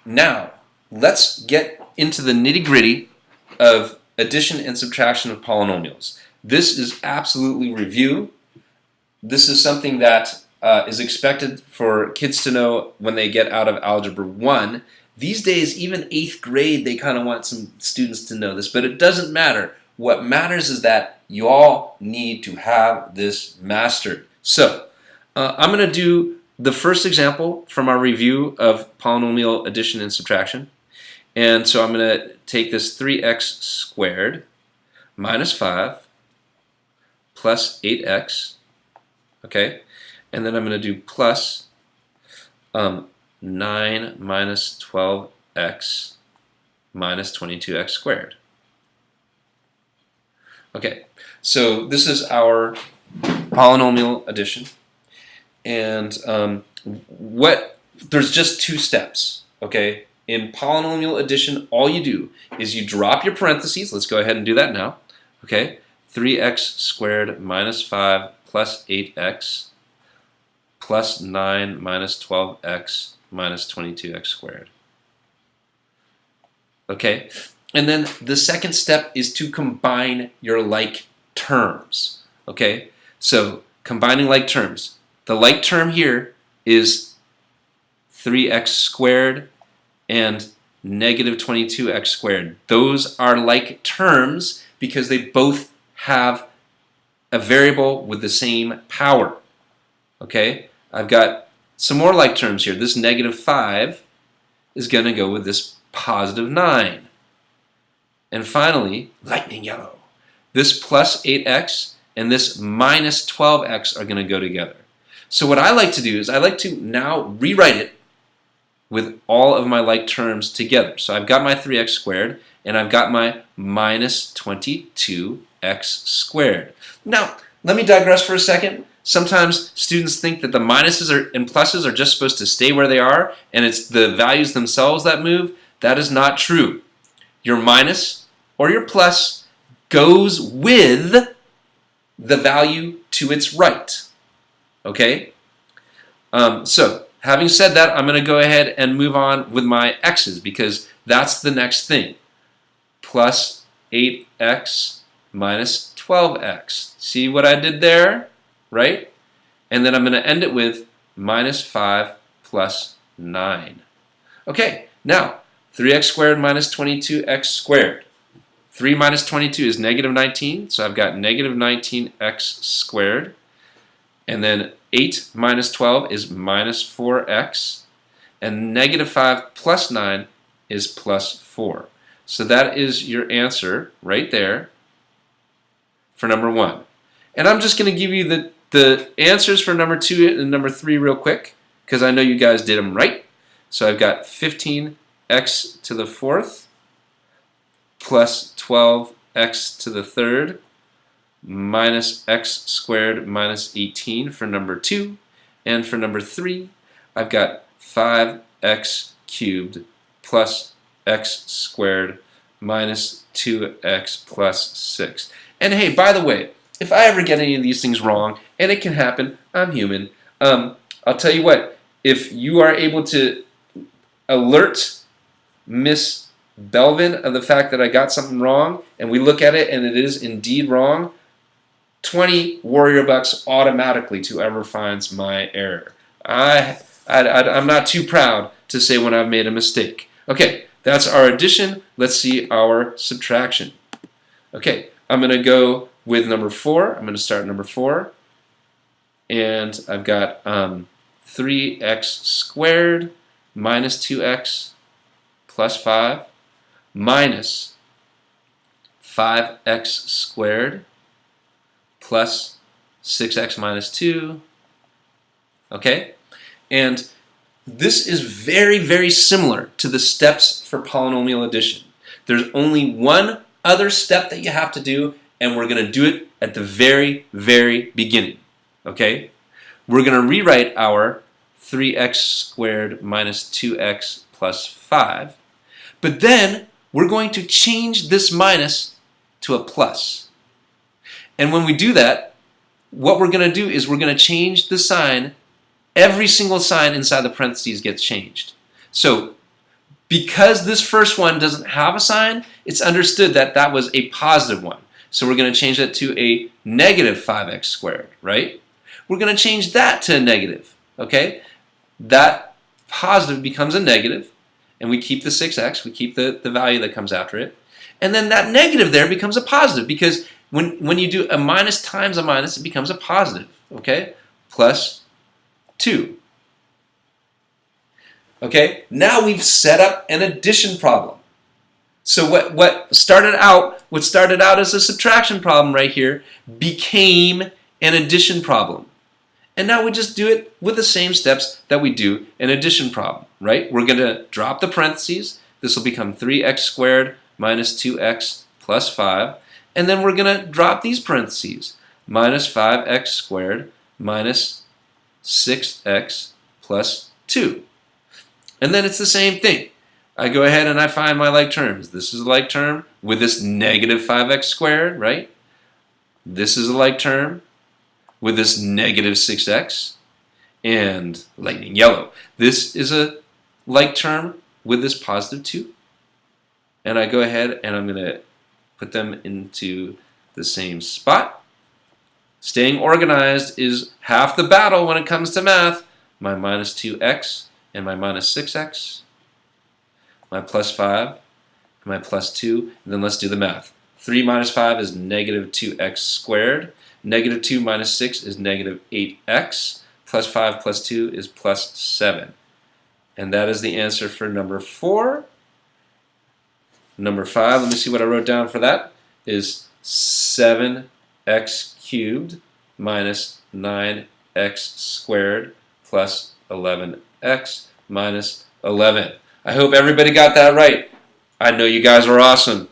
Now, let's get into the nitty-gritty of addition and subtraction of polynomials. This is absolutely review. This is something that is expected for kids to know when they get out of Algebra 1. These days, even 8th grade, they kind of want some students to know this, but it doesn't matter. What matters is that you all need to have this mastered. So, I'm going to do the first example from our review of polynomial addition and subtraction. And so I'm going to take this 3x squared minus 5 plus 8x, okay? And then I'm going to do plus 9 minus 12x minus 22x squared. Okay, so this is our polynomial addition. And there's just 2 steps, okay? In polynomial addition, all you do is you drop your parentheses. Let's go ahead and do that now, okay? 3x squared minus 5 plus 8x plus 9 minus 12x minus 22x squared. Okay, and then the second step is to combine your like terms. Okay, so combining like terms. The like term here is 3x squared and negative 22x squared. Those are like terms because they both have a variable with the same power. Okay, I've got some more like terms here. This negative 5 is going to go with this positive 9. And finally, lightning yellow. This plus 8x and this minus 12x are going to go together. So what I like to do is I like to now rewrite it with all of my like terms together. So I've got my 3x squared and I've got my minus 22x squared. Now, let me digress for a second. Sometimes students think that the minuses and pluses are just supposed to stay where they are and it's the values themselves that move. That is not true. Your minus or your plus goes with the value to its right. Okay? So, having said that, I'm going to go ahead and move on with my x's because that's the next thing. Plus 8x minus 12x. See what I did there? Right? And then I'm going to end it with minus 5 plus 9. Okay, now 3x squared minus 22x squared. 3 minus 22 is negative 19, so I've got negative 19x squared. And then 8 minus 12 is minus 4x. And negative 5 plus 9 is plus 4. So that is your answer right there for number 1. And I'm just going to give you the answers for number 2 and number 3 real quick because I know you guys did them right. So I've got 15x to the 4th plus 12x to the 3rd minus x squared minus 18 for number 2. And for number 3, I've got 5x cubed plus x squared minus 2x plus 6. And hey, by the way, if I ever get any of these things wrong, and it can happen, I'm human, I'll tell you what, if you are able to alert Miss Belvin of the fact that I got something wrong, and we look at it and it is indeed wrong, 20 Warrior Bucks automatically to whoever finds my error. I'm not too proud to say when I've made a mistake. Okay, that's our addition. Let's see our subtraction. Okay, I'm going to go with number 4. I'm going to start number 4. And I've got 3x squared minus 2x plus 5 minus 5x squared plus 6x minus 2. Okay? And this is very, very similar to the steps for polynomial addition. There's only one other step that you have to do, and we're going to do it at the very, very beginning. Okay? We're going to rewrite our 3x squared minus 2x plus 5, but then we're going to change this minus to a plus. And when we do that, what we're going to do is we're going to change the sign. Every single sign inside the parentheses gets changed. So Because this first one doesn't have a sign, it's understood that that was a positive one. So we're going to change that to a negative 5x squared, right? We're going to change that to a negative, okay? That positive becomes a negative, and we keep the 6x, we keep the value that comes after it. And then that negative there becomes a positive, because when you do a minus times a minus, it becomes a positive, okay? Plus 2. Okay, now we've set up an addition problem. So what started out as a subtraction problem right here became an addition problem. And now we just do it with the same steps that we do an addition problem, right? We're going to drop the parentheses. This will become 3x squared minus 2x plus 5. And then we're going to drop these parentheses. Minus 5x squared minus 6x plus 2. And then it's the same thing. I go ahead and I find my like terms. This is a like term with this negative 5x squared, right? This is a like term with this negative 6x, and lightning yellow. This is a like term with this positive 2. And I go ahead and I'm going to put them into the same spot. Staying organized is half the battle when it comes to math. My minus 2x and my minus 6x, my plus 5, and my plus 2, and then let's do the math. 3 minus 5 is negative 2x squared. Negative 2 minus 6 is negative 8x. Plus 5 plus 2 is plus 7. And that is the answer for number 4. Number 5, let me see what I wrote down for that, is 7x cubed minus 9x squared plus 11x minus 11. I hope everybody got that right. I know you guys are awesome.